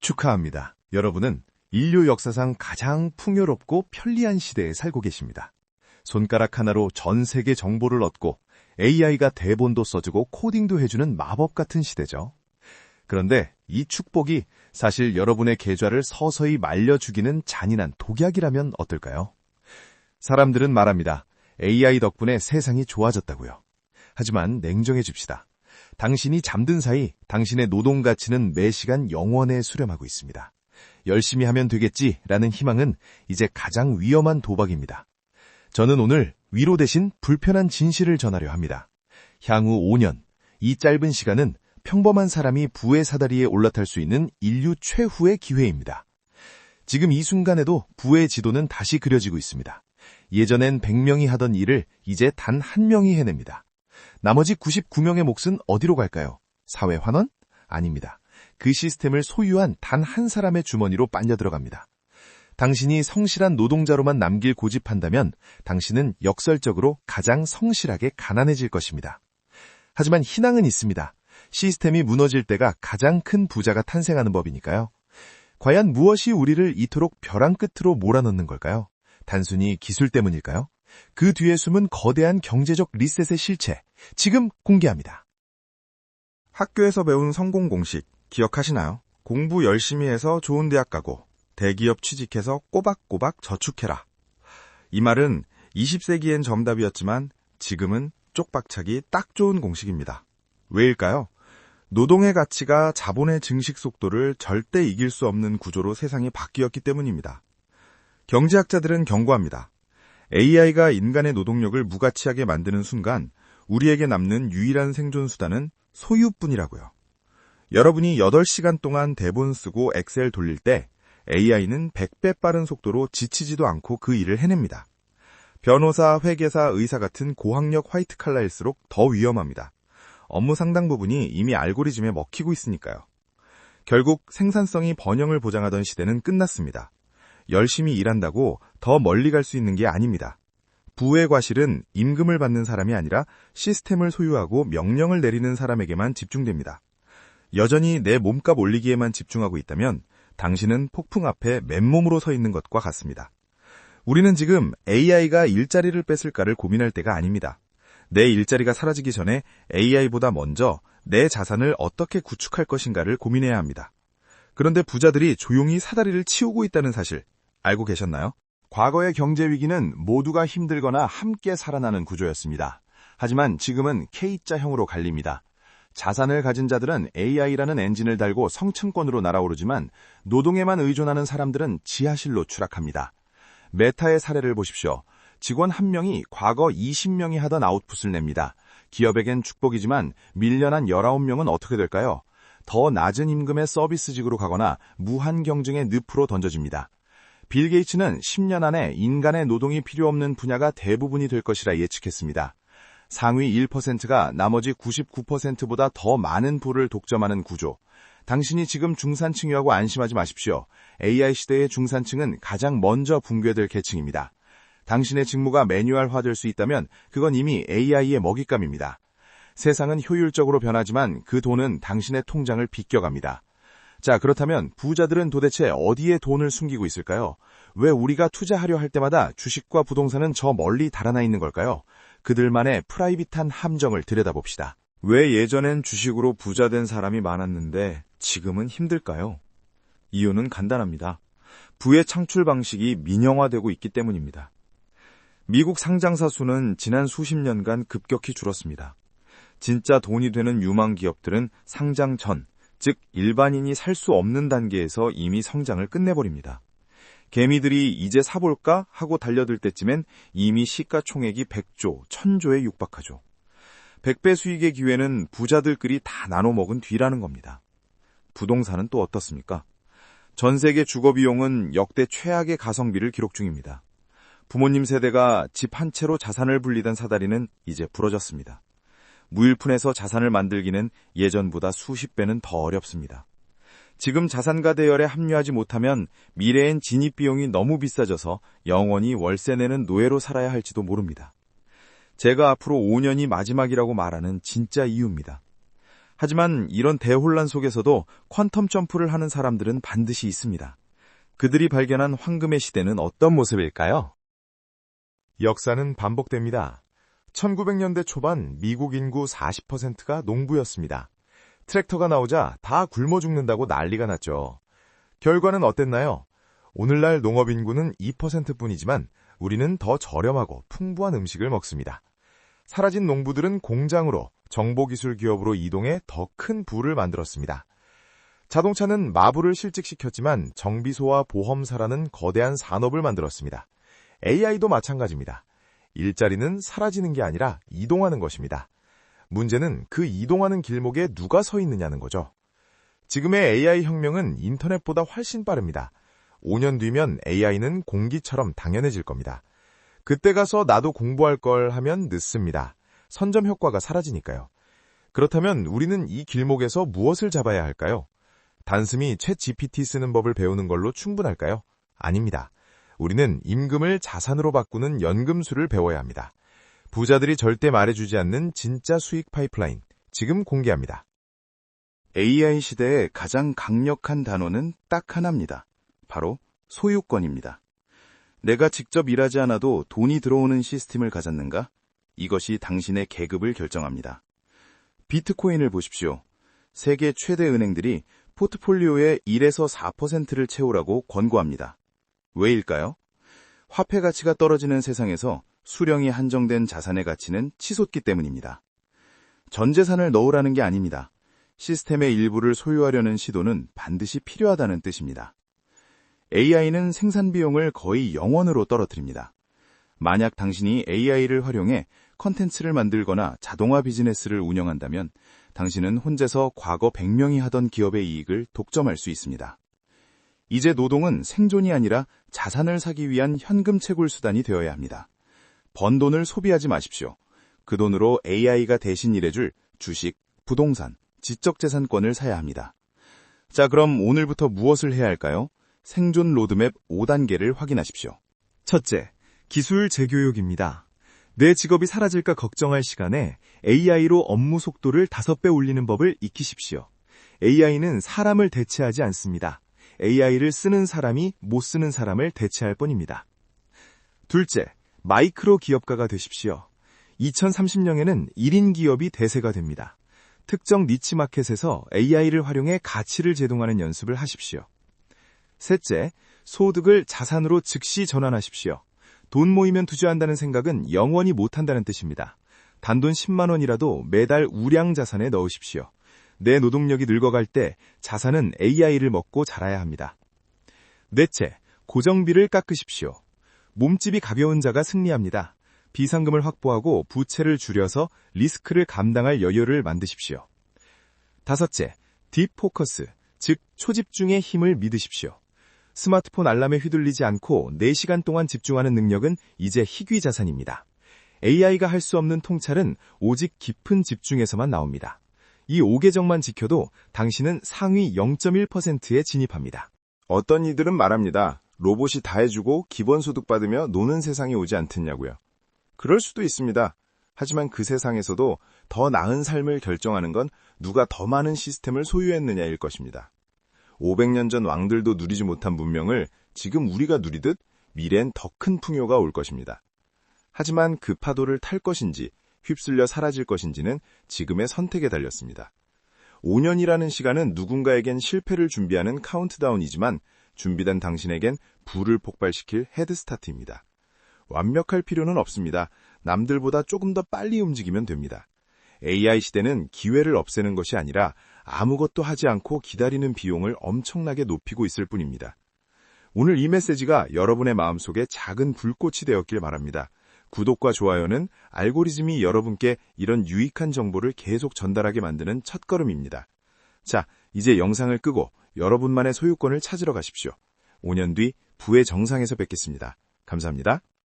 축하합니다. 여러분은 인류 역사상 가장 풍요롭고 편리한 시대에 살고 계십니다. 손가락 하나로 전 세계 정보를 얻고 AI가 대본도 써주고 코딩도 해주는 마법 같은 시대죠. 그런데 이 축복이 사실 여러분의 계좌를 서서히 말려 죽이는 잔인한 독약이라면 어떨까요? 사람들은 말합니다. AI 덕분에 세상이 좋아졌다고요. 하지만 냉정해집시다. 당신이 잠든 사이 당신의 노동 가치는 매 시간 영원에 수렴하고 있습니다. 열심히 하면 되겠지라는 희망은 이제 가장 위험한 도박입니다. 저는 오늘 위로 대신 불편한 진실을 전하려 합니다. 향후 5년, 이 짧은 시간은 평범한 사람이 부의 사다리에 올라탈 수 있는 인류 최후의 기회입니다. 지금 이 순간에도 부의 지도는 다시 그려지고 있습니다. 예전엔 100명이 하던 일을 이제 단 1명이 해냅니다. 나머지 99명의 몫은 어디로 갈까요? 사회 환원? 아닙니다. 그 시스템을 소유한 단 한 사람의 주머니로 빨려 들어갑니다. 당신이 성실한 노동자로만 남길 고집한다면 당신은 역설적으로 가장 성실하게 가난해질 것입니다. 하지만 희망은 있습니다. 시스템이 무너질 때가 가장 큰 부자가 탄생하는 법이니까요. 과연 무엇이 우리를 이토록 벼랑 끝으로 몰아넣는 걸까요? 단순히 기술 때문일까요? 그 뒤에 숨은 거대한 경제적 리셋의 실체, 지금 공개합니다. 학교에서 배운 성공 공식 기억하시나요? 공부 열심히 해서 좋은 대학 가고 대기업 취직해서 꼬박꼬박 저축해라. 이 말은 20세기엔 정답이었지만 지금은 쪽박차기 딱 좋은 공식입니다. 왜일까요? 노동의 가치가 자본의 증식 속도를 절대 이길 수 없는 구조로 세상이 바뀌었기 때문입니다. 경제학자들은 경고합니다. AI가 인간의 노동력을 무가치하게 만드는 순간 우리에게 남는 유일한 생존 수단은 소유뿐이라고요. 여러분이 8시간 동안 대본 쓰고 엑셀 돌릴 때 AI는 100배 빠른 속도로 지치지도 않고 그 일을 해냅니다. 변호사, 회계사, 의사 같은 고학력 화이트 칼라일수록 더 위험합니다. 업무 상당 부분이 이미 알고리즘에 먹히고 있으니까요. 결국 생산성이 번영을 보장하던 시대는 끝났습니다. 열심히 일한다고 더 멀리 갈 수 있는 게 아닙니다. 부의 과실은 임금을 받는 사람이 아니라 시스템을 소유하고 명령을 내리는 사람에게만 집중됩니다. 여전히 내 몸값 올리기에만 집중하고 있다면 당신은 폭풍 앞에 맨몸으로 서 있는 것과 같습니다. 우리는 지금 AI가 일자리를 뺏을까를 고민할 때가 아닙니다. 내 일자리가 사라지기 전에 AI보다 먼저 내 자산을 어떻게 구축할 것인가를 고민해야 합니다. 그런데 부자들이 조용히 사다리를 치우고 있다는 사실 알고 계셨나요? 과거의 경제 위기는 모두가 힘들거나 함께 살아나는 구조였습니다. 하지만 지금은 K자형으로 갈립니다. 자산을 가진 자들은 AI라는 엔진을 달고 성층권으로 날아오르지만 노동에만 의존하는 사람들은 지하실로 추락합니다. 메타의 사례를 보십시오. 직원 1명이 과거 20명이 하던 아웃풋을 냅니다. 기업에겐 축복이지만 밀려난 19명은 어떻게 될까요? 더 낮은 임금의 서비스직으로 가거나 무한 경쟁의 늪으로 던져집니다. 빌 게이츠는 10년 안에 인간의 노동이 필요 없는 분야가 대부분이 될 것이라 예측했습니다. 상위 1%가 나머지 99%보다 더 많은 부를 독점하는 구조. 당신이 지금 중산층이라고 안심하지 마십시오. AI 시대의 중산층은 가장 먼저 붕괴될 계층입니다. 당신의 직무가 매뉴얼화될 수 있다면 그건 이미 AI의 먹잇감입니다. 세상은 효율적으로 변하지만 그 돈은 당신의 통장을 비껴갑니다. 자, 그렇다면 부자들은 도대체 어디에 돈을 숨기고 있을까요? 왜 우리가 투자하려 할 때마다 주식과 부동산은 저 멀리 달아나 있는 걸까요? 그들만의 프라이빗한 함정을 들여다봅시다. 왜 예전엔 주식으로 부자 된 사람이 많았는데 지금은 힘들까요? 이유는 간단합니다. 부의 창출 방식이 민영화되고 있기 때문입니다. 미국 상장사 수는 지난 수십 년간 급격히 줄었습니다. 진짜 돈이 되는 유망 기업들은 상장 전, 즉 일반인이 살 수 없는 단계에서 이미 성장을 끝내버립니다. 개미들이 이제 사볼까 하고 달려들 때쯤엔 이미 시가총액이 100조, 1000조에 육박하죠. 100배 수익의 기회는 부자들끼리 다 나눠 먹은 뒤라는 겁니다. 부동산은 또 어떻습니까? 전 세계 주거비용은 역대 최악의 가성비를 기록 중입니다. 부모님 세대가 집 한 채로 자산을 불리던 사다리는 이제 부러졌습니다. 무일푼에서 자산을 만들기는 예전보다 수십 배는 더 어렵습니다. 지금 자산가 대열에 합류하지 못하면 미래엔 진입비용이 너무 비싸져서 영원히 월세 내는 노예로 살아야 할지도 모릅니다. 제가 앞으로 5년이 마지막이라고 말하는 진짜 이유입니다. 하지만 이런 대혼란 속에서도 퀀텀 점프를 하는 사람들은 반드시 있습니다. 그들이 발견한 황금의 시대는 어떤 모습일까요? 역사는 반복됩니다. 1900년대 초반 미국 인구 40%가 농부였습니다. 트랙터가 나오자 다 굶어 죽는다고 난리가 났죠. 결과는 어땠나요? 오늘날 농업 인구는 2%뿐이지만 우리는 더 저렴하고 풍부한 음식을 먹습니다. 사라진 농부들은 공장으로, 정보기술 기업으로 이동해 더 큰 부를 만들었습니다. 자동차는 마부를 실직시켰지만 정비소와 보험사라는 거대한 산업을 만들었습니다. AI도 마찬가지입니다. 일자리는 사라지는 게 아니라 이동하는 것입니다. 문제는 그 이동하는 길목에 누가 서 있느냐는 거죠. 지금의 AI 혁명은 인터넷보다 훨씬 빠릅니다. 5년 뒤면 AI는 공기처럼 당연해질 겁니다. 그때 가서 나도 공부할 걸 하면 늦습니다. 선점 효과가 사라지니까요. 그렇다면 우리는 이 길목에서 무엇을 잡아야 할까요? 단숨이 챗 GPT 쓰는 법을 배우는 걸로 충분할까요? 아닙니다. 우리는 임금을 자산으로 바꾸는 연금술을 배워야 합니다. 부자들이 절대 말해주지 않는 진짜 수익 파이프라인, 지금 공개합니다. AI 시대의 가장 강력한 단어는 딱 하나입니다. 바로 소유권입니다. 내가 직접 일하지 않아도 돈이 들어오는 시스템을 가졌는가? 이것이 당신의 계급을 결정합니다. 비트코인을 보십시오. 세계 최대 은행들이 포트폴리오의 1에서 4%를 채우라고 권고합니다. 왜일까요? 화폐 가치가 떨어지는 세상에서 수령이 한정된 자산의 가치는 치솟기 때문입니다. 전 재산을 넣으라는 게 아닙니다. 시스템의 일부를 소유하려는 시도는 반드시 필요하다는 뜻입니다. AI는 생산 비용을 거의 0원으로 떨어뜨립니다. 만약 당신이 AI를 활용해 컨텐츠를 만들거나 자동화 비즈니스를 운영한다면 당신은 혼자서 과거 100명이 하던 기업의 이익을 독점할 수 있습니다. 이제 노동은 생존이 아니라 자산을 사기 위한 현금 채굴 수단이 되어야 합니다. 번 돈을 소비하지 마십시오. 그 돈으로 AI가 대신 일해줄 주식, 부동산, 지적재산권을 사야 합니다. 자, 그럼 오늘부터 무엇을 해야 할까요? 생존 로드맵 5단계를 확인하십시오. 첫째, 기술 재교육입니다. 내 직업이 사라질까 걱정할 시간에 AI로 업무 속도를 5배 올리는 법을 익히십시오. AI는 사람을 대체하지 않습니다. AI를 쓰는 사람이 못 쓰는 사람을 대체할 뿐입니다. 둘째, 마이크로 기업가가 되십시오. 2030년에는 1인 기업이 대세가 됩니다. 특정 니치 마켓에서 AI를 활용해 가치를 제동하는 연습을 하십시오. 셋째, 소득을 자산으로 즉시 전환하십시오. 돈 모이면 투자한다는 생각은 영원히 못한다는 뜻입니다. 단돈 10만 원이라도 매달 우량 자산에 넣으십시오. 내 노동력이 늙어갈 때 자산은 AI를 먹고 자라야 합니다. 넷째, 고정비를 깎으십시오. 몸집이 가벼운 자가 승리합니다. 비상금을 확보하고 부채를 줄여서 리스크를 감당할 여유를 만드십시오. 다섯째, 딥포커스, 즉 초집중의 힘을 믿으십시오. 스마트폰 알람에 휘둘리지 않고 4시간 동안 집중하는 능력은 이제 희귀 자산입니다. AI가 할 수 없는 통찰은 오직 깊은 집중에서만 나옵니다. 이 5계정만 지켜도 당신은 상위 0.1%에 진입합니다. 어떤 이들은 말합니다. 로봇이 다 해주고 기본소득 받으며 노는 세상이 오지 않겠냐고요. 그럴 수도 있습니다. 하지만 그 세상에서도 더 나은 삶을 결정하는 건 누가 더 많은 시스템을 소유했느냐일 것입니다. 500년 전 왕들도 누리지 못한 문명을 지금 우리가 누리듯 미래엔 더 큰 풍요가 올 것입니다. 하지만 그 파도를 탈 것인지 휩쓸려 사라질 것인지는 지금의 선택에 달렸습니다. 5년이라는 시간은 누군가에겐 실패를 준비하는 카운트다운이지만 준비된 당신에겐 불을 폭발시킬 헤드스타트입니다. 완벽할 필요는 없습니다. 남들보다 조금 더 빨리 움직이면 됩니다. AI 시대는 기회를 없애는 것이 아니라 아무것도 하지 않고 기다리는 비용을 엄청나게 높이고 있을 뿐입니다. 오늘 이 메시지가 여러분의 마음속에 작은 불꽃이 되었길 바랍니다. 구독과 좋아요는 알고리즘이 여러분께 이런 유익한 정보를 계속 전달하게 만드는 첫걸음입니다. 자, 이제 영상을 끄고 여러분만의 소유권을 찾으러 가십시오. 5년 뒤 부의 정상에서 뵙겠습니다. 감사합니다.